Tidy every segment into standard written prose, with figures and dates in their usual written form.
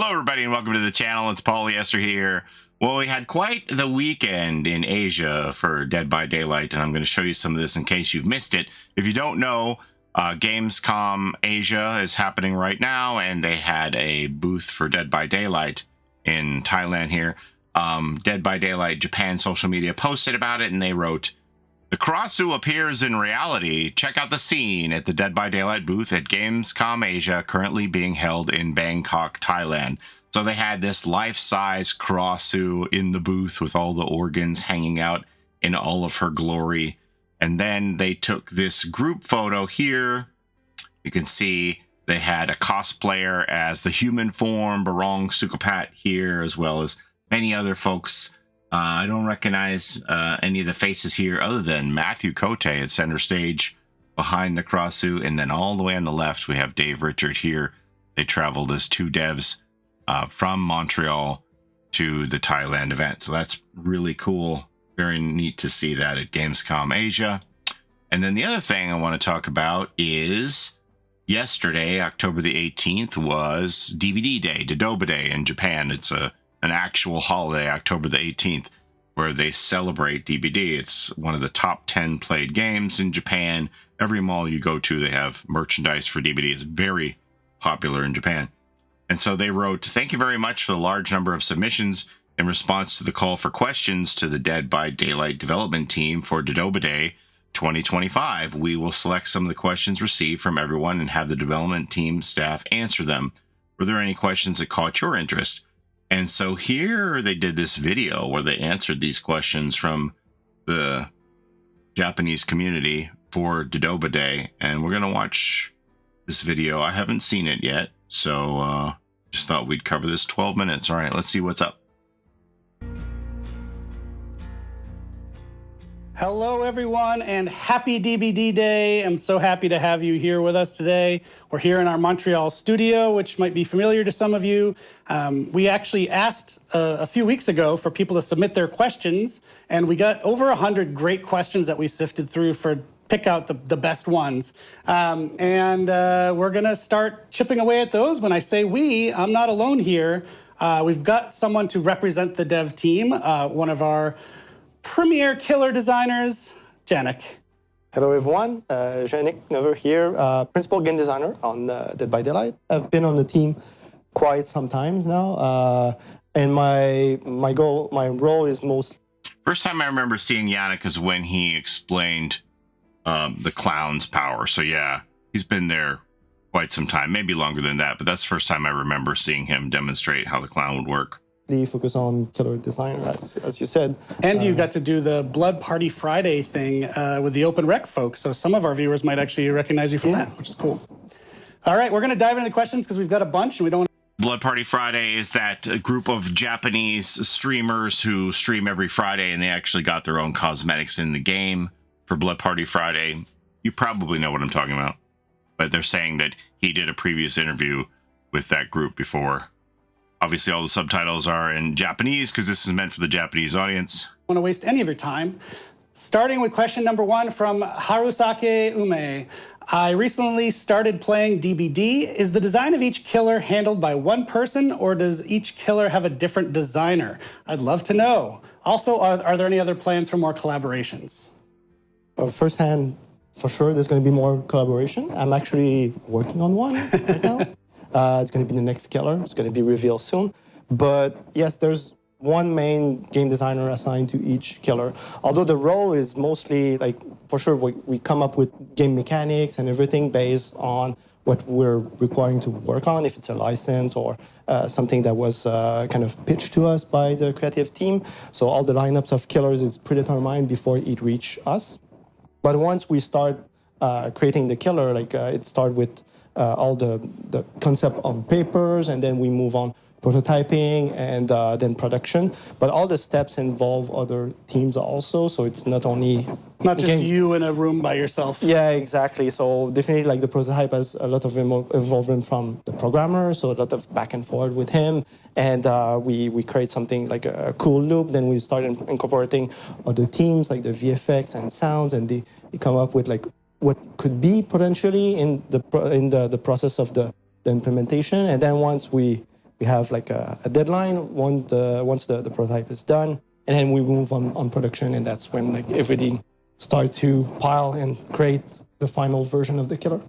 Hello, everybody, and welcome to the channel. It's Paulie, Esther here. Well, we had quite the weekend in Asia for Dead by Daylight, and I'm going to show you some of this in case you've missed it. If you don't know, Gamescom Asia is happening right now, and they had a booth for Dead by Daylight in Thailand here. Dead by Daylight Japan social media posted about it, and they wrote, "The Karasu appears in reality. Check out the scene at the Dead by Daylight booth at Gamescom Asia, currently being held in Bangkok, Thailand." So they had this life-size Karasu in the booth with all the organs hanging out in all of her glory. And then they took this group photo here. You can see they had a cosplayer as the human form, Barong Sukapat here, as well as many other folks. I don't recognize any of the faces here other than Matthew Cote at center stage behind the Karasu. And then all the way on the left, we have Dave Richard here. They traveled as two devs from Montreal to the Thailand event. So that's really cool. Very neat to see that at Gamescom Asia. And then the other thing I want to talk about is yesterday, October the 18th, was DBD Day, Dedoba Day in Japan. It's an actual holiday, October the 18th, where they celebrate DBD. It's one of the top 10 played games in Japan. Every mall you go to, they have merchandise for DBD. It's very popular in Japan. And so they wrote, "Thank you very much for the large number of submissions in response to the call for questions to the Dead by Daylight development team for Dedoba Day 2025. We will select some of the questions received from everyone and have the development team staff answer them. Were there any questions that caught your interest?" And so here they did this video where they answered these questions from the Japanese community for Dedoba Day. And we're going to watch this video. I haven't seen it yet, so just thought we'd cover this 12 minutes. All right, let's see what's up. Hello, everyone, and happy DBD Day. I'm so happy to have you here with us today. We're here in our Montreal studio, which might be familiar to some of you. We actually asked a few weeks ago for people to submit their questions, and we got over 100 great questions that we sifted through for pick out the best ones. We're going to start chipping away at those. When I say we, I'm not alone here. We've got someone to represent the dev team, one of our premier killer designers, Janik. Hello everyone, Janik Never here, principal game designer on Dead by Daylight. I've been on the team quite some times now, and my role is most. First time I remember seeing Yannick is when he explained the clown's power. So yeah, he's been there quite some time, maybe longer than that, but that's the first time I remember seeing him demonstrate how the clown would work. Focus on killer design, as you said. And you got to do the Blood Party Friday thing with the Open Rec folks, so some of our viewers might actually recognize you from that, which is cool. All right, we're going to dive into the questions because we've got a bunch and we don't want to... Blood Party Friday is that group of Japanese streamers who stream every Friday, and they actually got their own cosmetics in the game for Blood Party Friday. You probably know what I'm talking about, but they're saying that he did a previous interview with that group before. Obviously, all the subtitles are in Japanese because this is meant for the Japanese audience. I don't want to waste any of your time. Starting with question number 1 from Harusake Ume. I recently started playing DBD. Is the design of each killer handled by one person, or does each killer have a different designer? I'd love to know. Also, are there any other plans for more collaborations? Firsthand, for sure, there's going to be more collaboration. I'm actually working on one right now. It's going to be the next killer. It's going to be revealed soon. But yes, there's one main game designer assigned to each killer. Although the role is mostly, like, for sure, we come up with game mechanics and everything based on what we're requiring to work on, if it's a license or something that was kind of pitched to us by the creative team. So all the lineups of killers is predetermined before it reach us. But once we start creating the killer, like it starts with all the concept on papers, and then we move on prototyping and then production. But all the steps involve other teams also, so it's not only... Not just you in a room by yourself. Yeah, exactly. So definitely, like, the prototype has a lot of involvement from the programmer, so a lot of back and forth with him. And we create something like a cool loop. Then we start incorporating other teams, like the VFX and sounds, and they come up with, like, what could be potentially in the process of the implementation. And then once we We have like a deadline once the prototype is done, and then we move on production, and that's when like everything starts to pile and create the final version of the killer.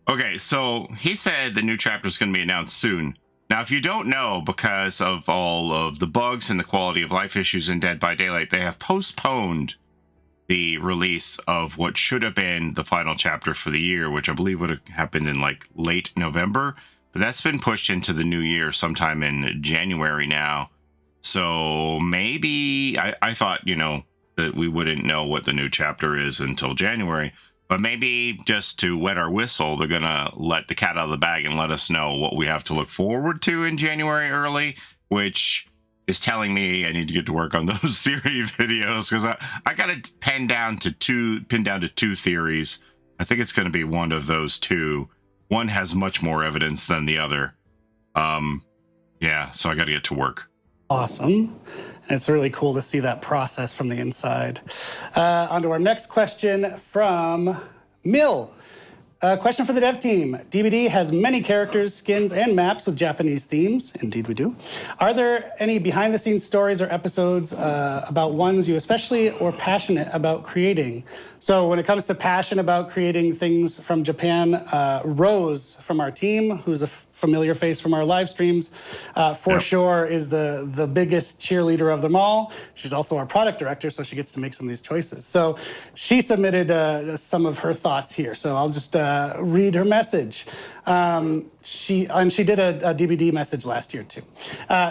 Okay, so he said the new chapter is going to be announced soon. Now, if you don't know, because of all of the bugs and the quality of life issues in Dead by Daylight, they have postponed the release of what should have been the final chapter for the year, which I believe would have happened in like late November. But that's been pushed into the new year sometime in January now. So maybe I thought, that we wouldn't know what the new chapter is until January. But maybe just to wet our whistle, they're going to let the cat out of the bag and let us know what we have to look forward to in January early, which is telling me I need to get to work on those theory videos, because I got to pin down to two theories. I think it's going to be one of those two. One has much more evidence than the other. Yeah, so I got to get to work. Awesome. It's really cool to see that process from the inside. On to our next question from Mill. Question for the dev team. DBD has many characters, skins, and maps with Japanese themes. Indeed we do. Are there any behind-the-scenes stories or episodes about ones you especially or passionate about creating? So when it comes to passion about creating things from Japan, Rose from our team, who's a familiar face from our live streams, for sure is the biggest cheerleader of them all. She's also our product director, so she gets to make some of these choices. So she submitted some of her thoughts here. So I'll just read her message. She did a DBD message last year too.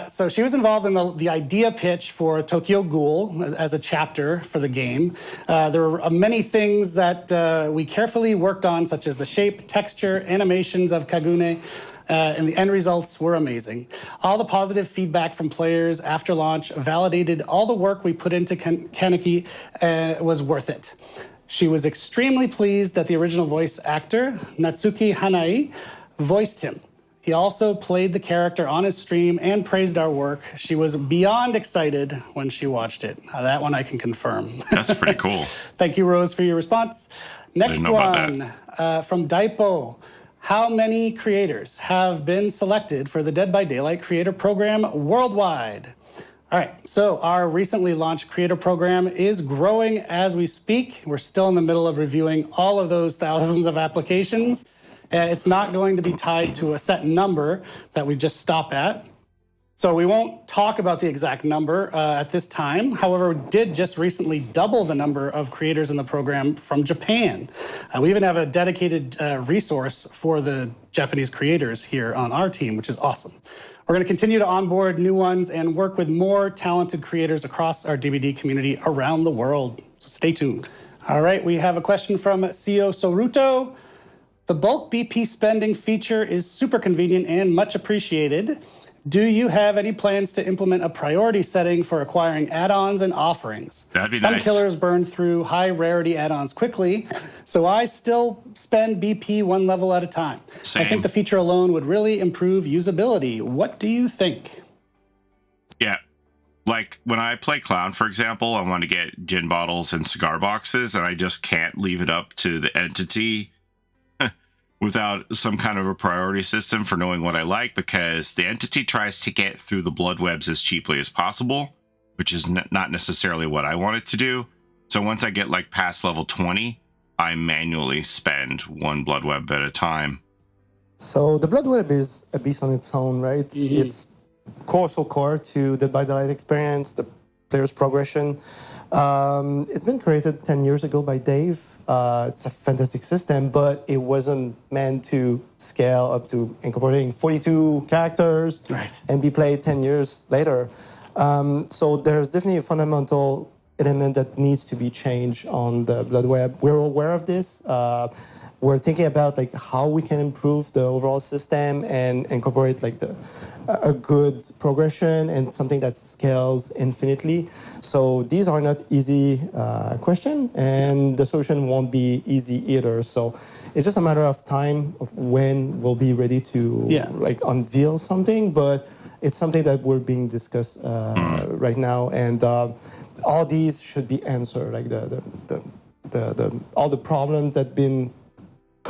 So she was involved in the idea pitch for Tokyo Ghoul as a chapter for the game. There were many things that we carefully worked on, such as the shape, texture, animations of Kagune, and the end results were amazing. All the positive feedback from players after launch validated all the work we put into Kaneki was worth it. She was extremely pleased that the original voice actor, Natsuki Hanai, voiced him. He also played the character on his stream and praised our work. She was beyond excited when she watched it. That one I can confirm. That's pretty cool. Thank you, Rose, for your response. Next one from Daipo. How many creators have been selected for the Dead by Daylight Creator Program worldwide? All right, so our recently launched creator program is growing as we speak. We're still in the middle of reviewing all of those thousands of applications. It's not going to be tied to a set number that we just stop at. So we won't talk about the exact number at this time. However, we did just recently double the number of creators in the program from Japan. We even have a dedicated resource for the Japanese creators here on our team, which is awesome. We're going to continue to onboard new ones and work with more talented creators across our DBD community around the world. So stay tuned. All right, we have a question from CEO Soruto. The bulk BP spending feature is super convenient and much appreciated. Do you have any plans to implement a priority setting for acquiring add-ons and offerings? That'd be Some nice. killers burn through high rarity add-ons quickly, so I still spend BP one level at a time. Same. I think the feature alone would really improve usability. What do you think? Yeah. Like when I play Clown, for example, I want to get gin bottles and cigar boxes, and I just can't leave it up to the entity without some kind of a priority system for knowing what I like, because the entity tries to get through the blood webs as cheaply as possible, which is not necessarily what I want it to do. So once I get like past level 20, I manually spend one blood web at a time. So the blood web is a beast on its own, right? Mm-hmm. It's core to Dead by Daylight experience, the player's progression. It's been created 10 years ago by Dave. It's a fantastic system, but it wasn't meant to scale up to incorporating 42 characters and be played 10 years later. So there's definitely a fundamental element that needs to be changed on the blood web. We're aware of this. We're thinking about like how we can improve the overall system and incorporate like a good progression and something that scales infinitely. So these are not easy question, and the solution won't be easy either. So it's just a matter of time of when we'll be ready to like unveil something, but it's something that we're being discussed right now, and all these should be answered, like all the problems that been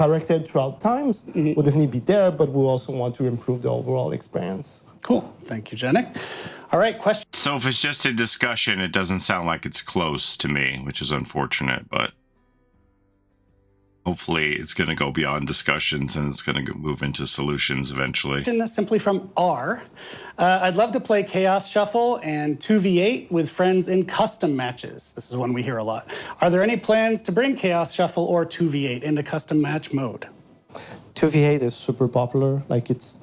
corrected throughout times will definitely be there, but we also want to improve the overall experience. Cool. Thank you, Janik. All right, question. So if it's just a discussion, it doesn't sound like it's close to me, which is unfortunate, but hopefully it's going to go beyond discussions and it's going to move into solutions eventually. Simply from R. I'd love to play Chaos Shuffle and 2v8 with friends in custom matches. This is one we hear a lot. Are there any plans to bring Chaos Shuffle or 2v8 into custom match mode? 2v8 is super popular. Like it's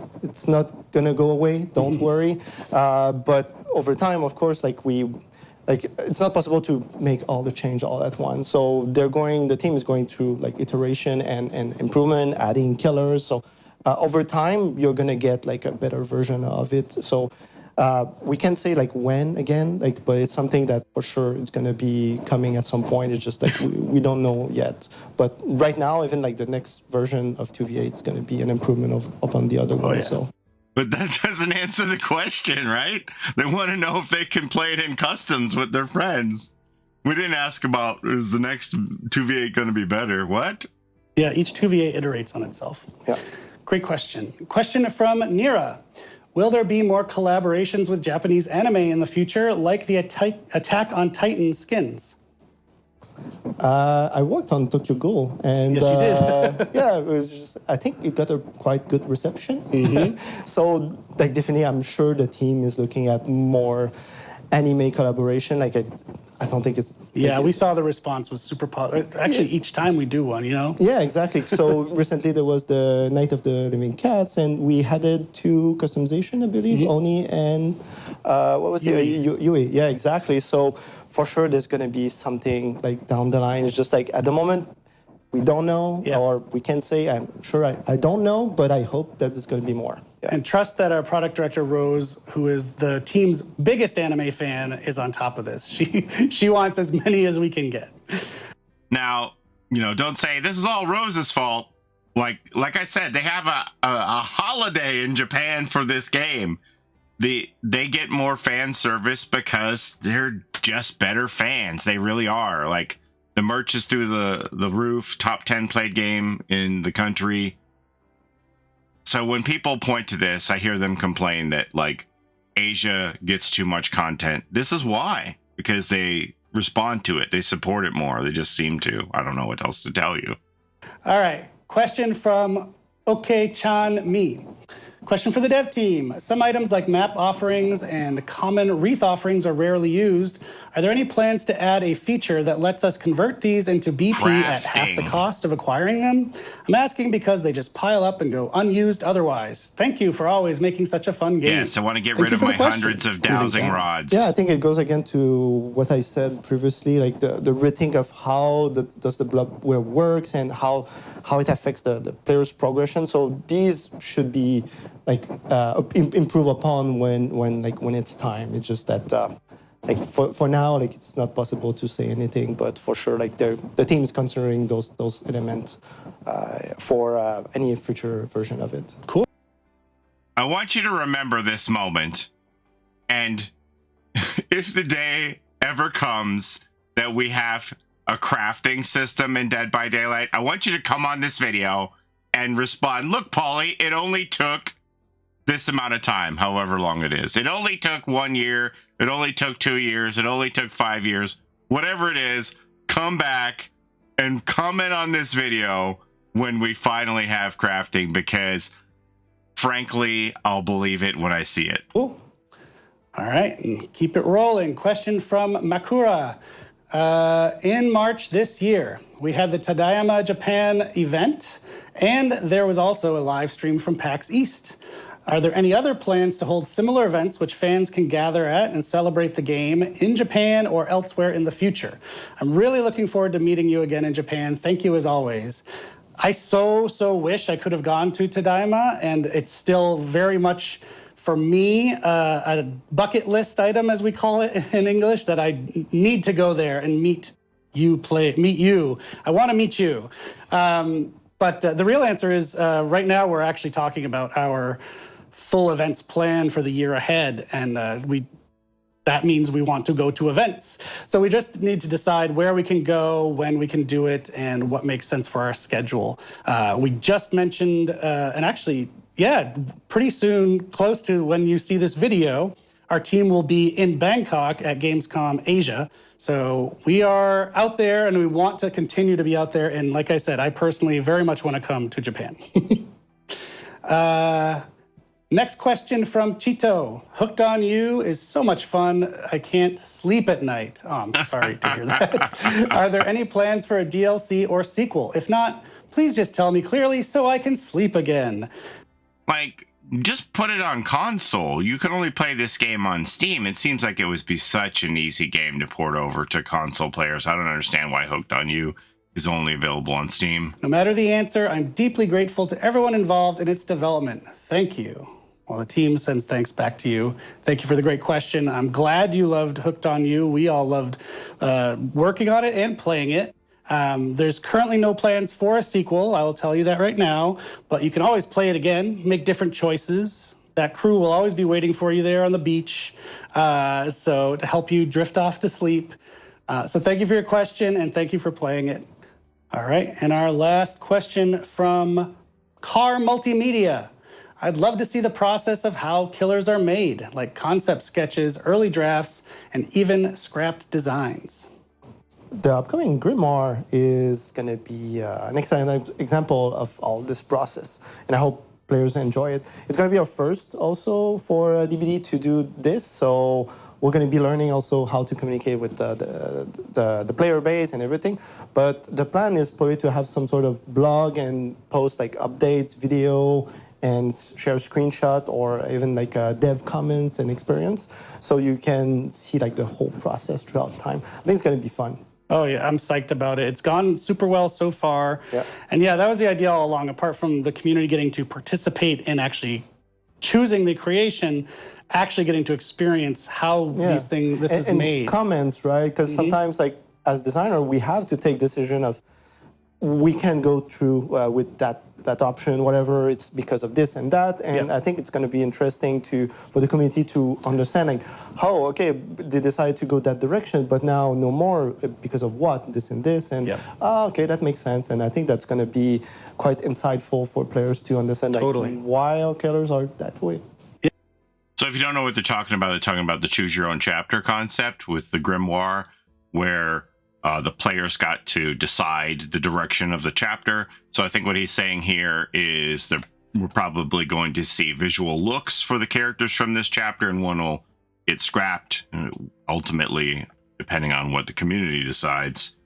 not gonna go away. Don't worry. But over time, of course, it's not possible to make all the change all at once. So the team is going through like iteration and improvement, adding killers. So over time, you're gonna get like a better version of it. So we can't say like when again, but it's something that for sure is gonna be coming at some point. It's just like we don't know yet. But right now, even like the next version of 2v8 is gonna be an improvement upon the other one. Yeah. So. But that doesn't answer the question, right? They want to know if they can play it in customs with their friends. We didn't ask about, is the next 2v8 going to be better? What? Yeah, each 2v8 iterates on itself. Yeah. Great question. Question from Nira. Will there be more collaborations with Japanese anime in the future, like the Attack on Titan skins? I worked on Tokyo Ghoul, and yes, you did. yeah, it was just, I think it got a quite good reception. So, like, definitely, I'm sure the team is looking at more anime collaboration. Like, I don't think it's... Yeah, we saw the response was super positive. Actually, each time we do one, you know? Yeah, exactly. So recently there was the Night of the Living Cats, and we added 2 customization, I believe, Oni and what was the Yui? Yeah, exactly. So for sure there's going to be something like down the line. It's just like at the moment we don't know, or we can say, I'm sure I don't know, but I hope that there's going to be more. Yeah. And trust that our product director, Rose, who is the team's biggest anime fan, is on top of this. She wants as many as we can get. Now, don't say this is all Rose's fault. Like I said, they have a holiday in Japan for this game. They get more fan service because they're just better fans. They really are. Like, the merch is through the roof, top 10 played game in the country. So when people point to this, I hear them complain that like Asia gets too much content. This is why, because they respond to it. They support it more. They just seem to. I don't know what else to tell you. All right. Question from Okay-chan Me. Question for the dev team. Some items like map offerings and common wreath offerings are rarely used. Are there any plans to add a feature that lets us convert these into BP at half the cost of acquiring them? I'm asking because they just pile up and go unused otherwise. Thank you for always making such a fun game. Yes, I want to get rid of my hundreds of dowsing rods. Yeah, I think it goes again to what I said previously, like the rethink of how does the bloodware works and how it affects the player's progression. So these should be like improve upon when it's time. It's just that for now, like it's not possible to say anything, but for sure, like the team is considering those elements for any future version of it. Cool. I want you to remember this moment, and if the day ever comes that we have a crafting system in Dead by Daylight, I want you to come on this video and respond. Look, Paulie, it only took this amount of time, however long it is. It only took 1 year. It only took 2 years. It only took 5 years. Whatever it is, come back and comment on this video when we finally have crafting, because frankly, I'll believe it when I see it. Cool. All right, and keep it rolling. Question from Makura. In March this year, we had the Tadayama Japan event, and there was also a live stream from PAX East. Are there any other plans to hold similar events which fans can gather at and celebrate the game in Japan or elsewhere in the future? I'm really looking forward to meeting you again in Japan. Thank you as always. I so wish I could have gone to Tadaima, and it's still very much, for me, a bucket list item, as we call it in English, that I need to go there and meet you. I want to meet you. But the real answer is right now we're actually talking about our full events plan for the year ahead, and that means we want to go to events. So we just need to decide where we can go, when we can do it, and what makes sense for our schedule. We just mentioned, and actually, yeah, pretty soon, close to when you see this video, our team will be in Bangkok at Gamescom Asia. So we are out there and we want to continue to be out there. And like I said, I personally very much want to come to Japan. Next question from Chito. Hooked on You is so much fun. I can't sleep at night. Oh, I'm sorry to hear that. Are there any plans for a DLC or sequel? If not, please just tell me clearly so I can sleep again. Like, just put it on console. You can only play this game on Steam. It seems like it would be such an easy game to port over to console players. I don't understand why Hooked on You is only available on Steam. No matter the answer, I'm deeply grateful to everyone involved in its development. Thank you. Well, the team sends thanks back to you. Thank you for the great question. I'm glad you loved Hooked on You. We all loved working on it and playing it. There's currently no plans for a sequel, I will tell you that right now, but you can always play it again, make different choices. That crew will always be waiting for you there on the beach, so to help you drift off to sleep. So thank you for your question, and thank you for playing it. All right, and our last question from Car Multimedia. I'd love to see the process of how killers are made, like concept sketches, early drafts, and even scrapped designs. The upcoming Grimoire is going to be an exciting example of all this process, and I hope players enjoy it. It's going to be our first also for DBD to do this, so we're going to be learning also how to communicate with the player base and everything. But the plan is probably to have some sort of blog and post like updates, video, and share screenshot or even like dev comments and experience, so you can see like the whole process throughout time. I think it's going to be fun. Oh yeah, I'm psyched about it. It's gone super well so far. Yeah. And yeah, that was the idea all along, apart from the community getting to participate in actually choosing the creation, actually getting to experience how this is made. And comments, right? Because sometimes like as designer, we have to take decision of we can go through with that option, whatever, it's because of this and that. And I think it's going to be interesting for the community to understand, like, oh, okay, they decided to go that direction, but now no more because of what, this and this. And, okay, that makes sense. And I think that's going to be quite insightful for players to understand, like, why our killers are that way. So if you don't know what they're talking about the choose your own chapter concept with the Grimoire, where the players got to decide the direction of the chapter. So I think what he's saying here is that we're probably going to see visual looks for the characters from this chapter, and one will get scrapped, ultimately, depending on what the community decides.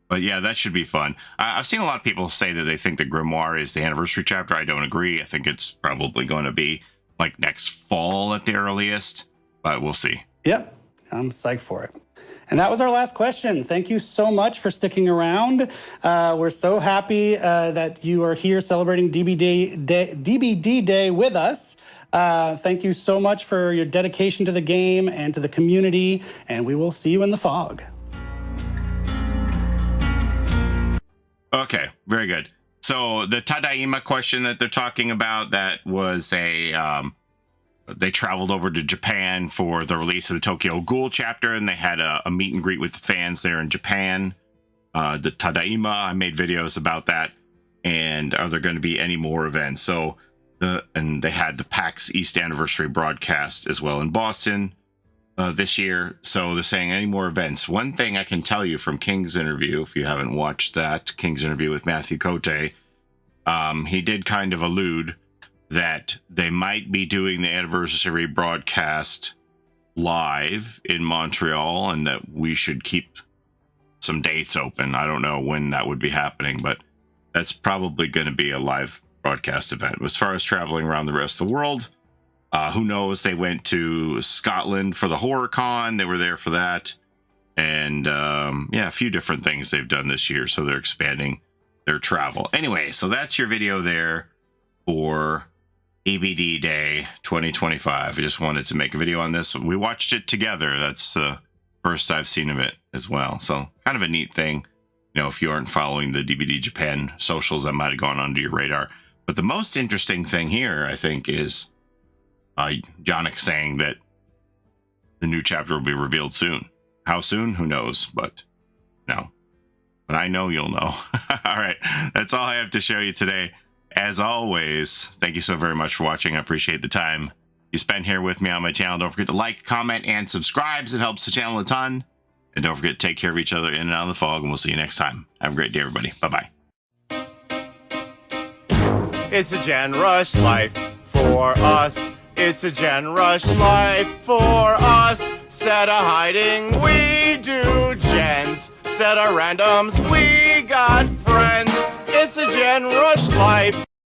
But yeah, that should be fun. I've seen a lot of people say that they think the Grimoire is the anniversary chapter. I don't agree. I think it's probably going to be like next fall at the earliest, but we'll see. Yep, I'm psyched for it. And that was our last question. Thank you so much for sticking around. We're so happy that you are here celebrating DBD Day with us. Thank you so much for your dedication to the game and to the community, and we will see you in the fog. Okay, very good. So the Tadaima question that they're talking about, that was they traveled over to Japan for the release of the Tokyo Ghoul chapter, and they had a meet and greet with the fans there in Japan. The Tadaima, I made videos about that. And are there going to be any more events? So, and they had the PAX East Anniversary broadcast as well in Boston this year. So they're saying any more events. One thing I can tell you from King's interview, if you haven't watched that, King's interview with Matthew Cote, he did kind of allude that they might be doing the anniversary broadcast live in Montreal, and that we should keep some dates open. I don't know when that would be happening, but that's probably going to be a live broadcast event. As far as traveling around the rest of the world, who knows? They went to Scotland for the HorrorCon. They were there for that. And yeah, a few different things they've done this year. So they're expanding their travel. Anyway, so that's your video there for DBD Day 2025. I just wanted to make a video on this. We watched it together. That's the first I've seen of it as well. So kind of a neat thing. You know, if you aren't following the DBD Japan socials, that might have gone under your radar. But the most interesting thing here, I think, is Yannick saying that the new chapter will be revealed soon. How soon? Who knows? But no. But I know you'll know. All right. That's all I have to show you today. As always, thank you so very much for watching. I appreciate the time you spend here with me on my channel. Don't forget to like, comment, and subscribe. It helps the channel a ton. And don't forget to take care of each other in and out of the fog. And we'll see you next time. Have a great day, everybody. Bye-bye. It's a Gen Rush life for us. It's a Gen Rush life for us. Set a hiding, we do gens. Set a randoms, we got friends. It's a Gen Rush life.